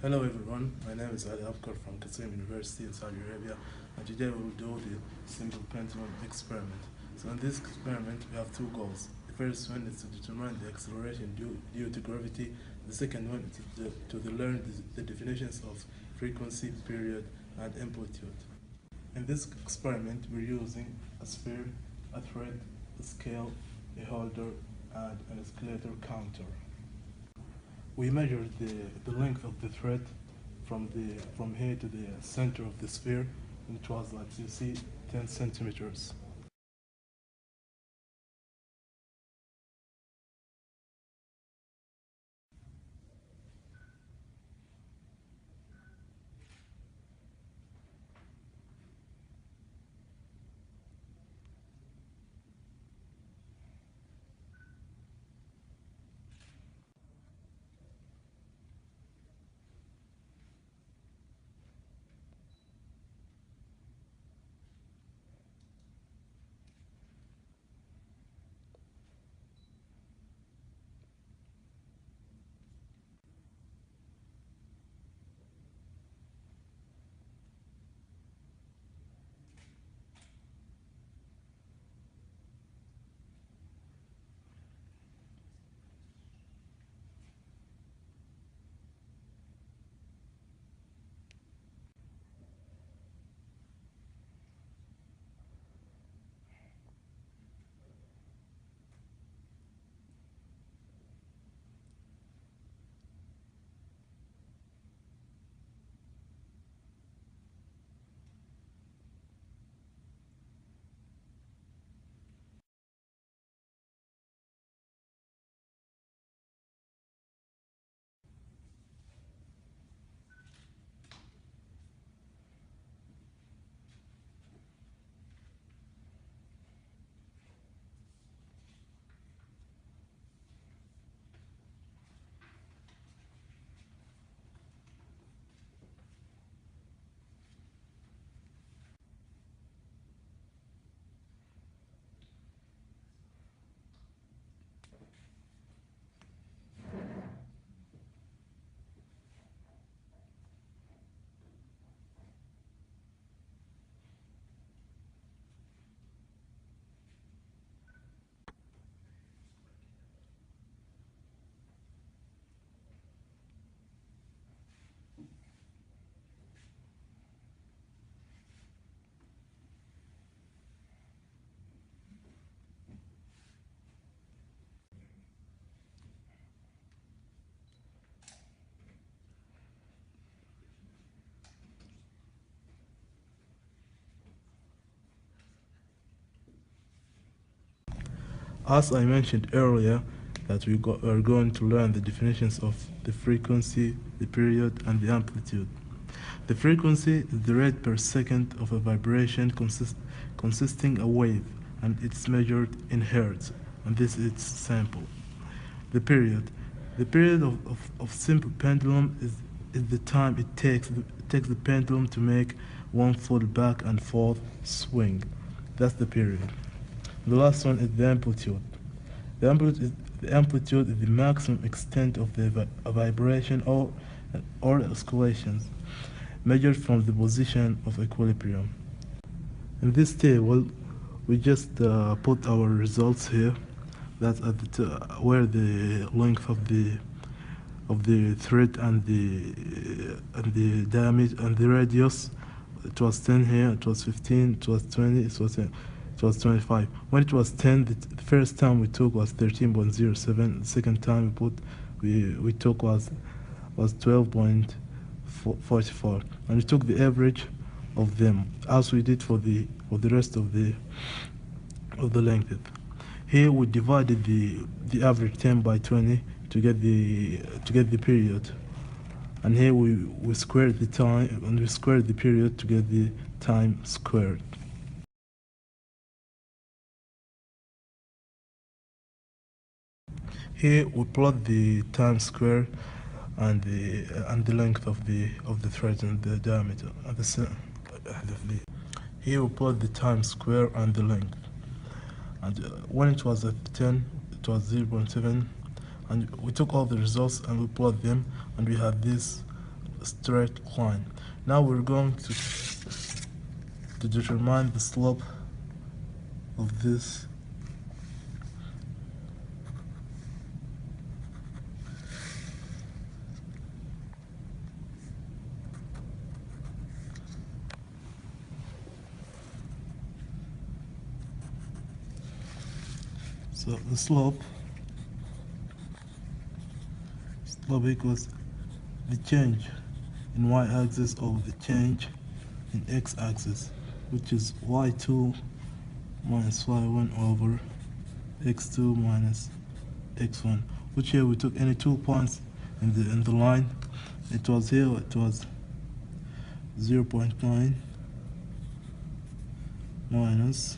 Hello everyone, my name is Ali Afkar from Qasim University in Saudi Arabia, and today we will do the simple pendulum experiment. So in this experiment we have two goals. The first one is to determine the acceleration due to gravity. The second one is to learn the definitions of frequency, period, and amplitude. In this experiment we're using a sphere, a thread, a scale, a holder, and an oscillator counter. We measured the length of the thread from here to the center of the sphere, and it was, like you see, 10 centimeters. As I mentioned earlier, that are going to learn the definitions of the frequency, the period, and the amplitude. The frequency is the rate per second of a vibration consisting a wave, and it's measured in hertz, and this is its sample. The period. The period of simple pendulum is the time it takes the pendulum to make one full back and forth swing. That's the period. The last one is the amplitude. The amplitude is the maximum extent of the vibration or oscillations measured from the position of equilibrium. In this table, we just put our results here. That's where the length of the thread and the diameter and the radius. It was 10 here. It was 15. It was 20. It was 25. When it was 10, the first time we took was 13.07. The second time we took was 12.44, and we took the average of them as we did for the rest of the length. Here we divided the average 10 by 20 to get the period, and here we squared the time and we squared the period to get the time squared. Here we plot the time square and the length of the thread and the diameter and here we plot the time square and the length. And when it was at 10, it was 0.7, and we took all the results and we plot them, and we have this straight line. Now we're going to determine the slope of this so the slope equals the change in y-axis over the change in x-axis, which is y2 minus y1 over x2 minus x1, which here we took any 2 points in the line. It was here, it was 0.9 minus,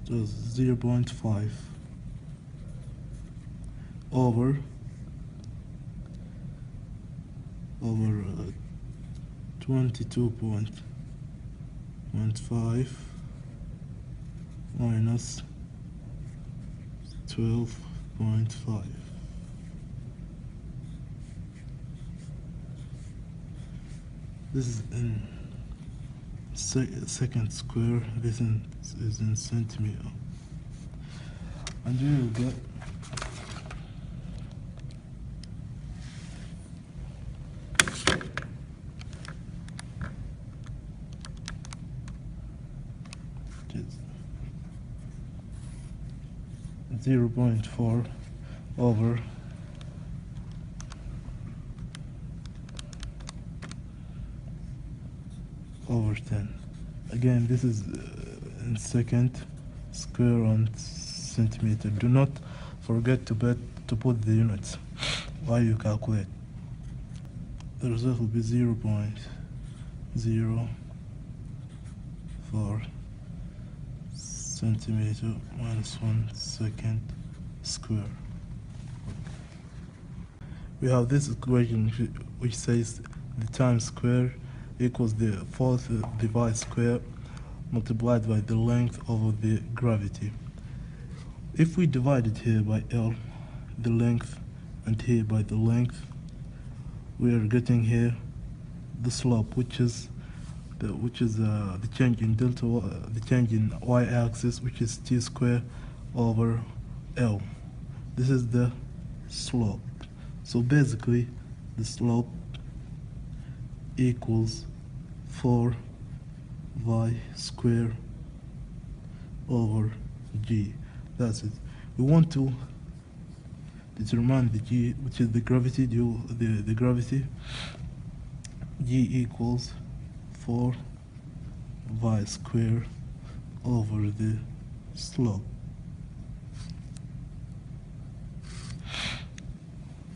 it was 0.5 over 22.5 minus 12.5. This is in second square, this is in centimeter, and you will get just 0.4 over 10. Again, this is in second square on centimeter. Do not forget to put the units while you calculate. The result will be 0.04 centimeter minus 1 second square. We have this equation which says the time square equals the fourth device square multiplied by the length over the gravity. If we divide it here by L, the length, and here by the length, we are getting here the slope, which is the change in delta, the change in y-axis, which is t square over L. This is the slope. So basically, the slope equals 4y square over g. That's it. We want to determine the g, which is the gravity, the gravity. G equals 4y square over the slope.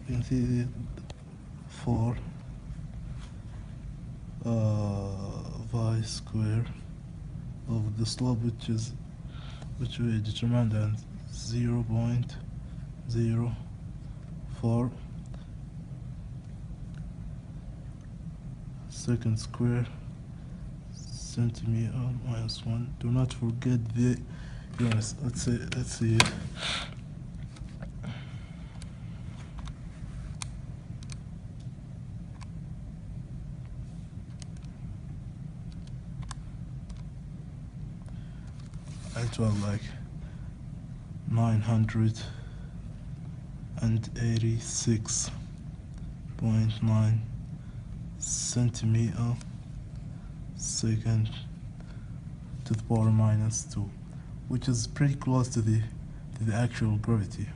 You can see 4 y square over the slope, which we determined as 0.04 second square centimeter minus 1. Do not forget the units. Let's see it. It was like 986.9 centimeter second to the power minus 2, which is pretty close to the actual gravity.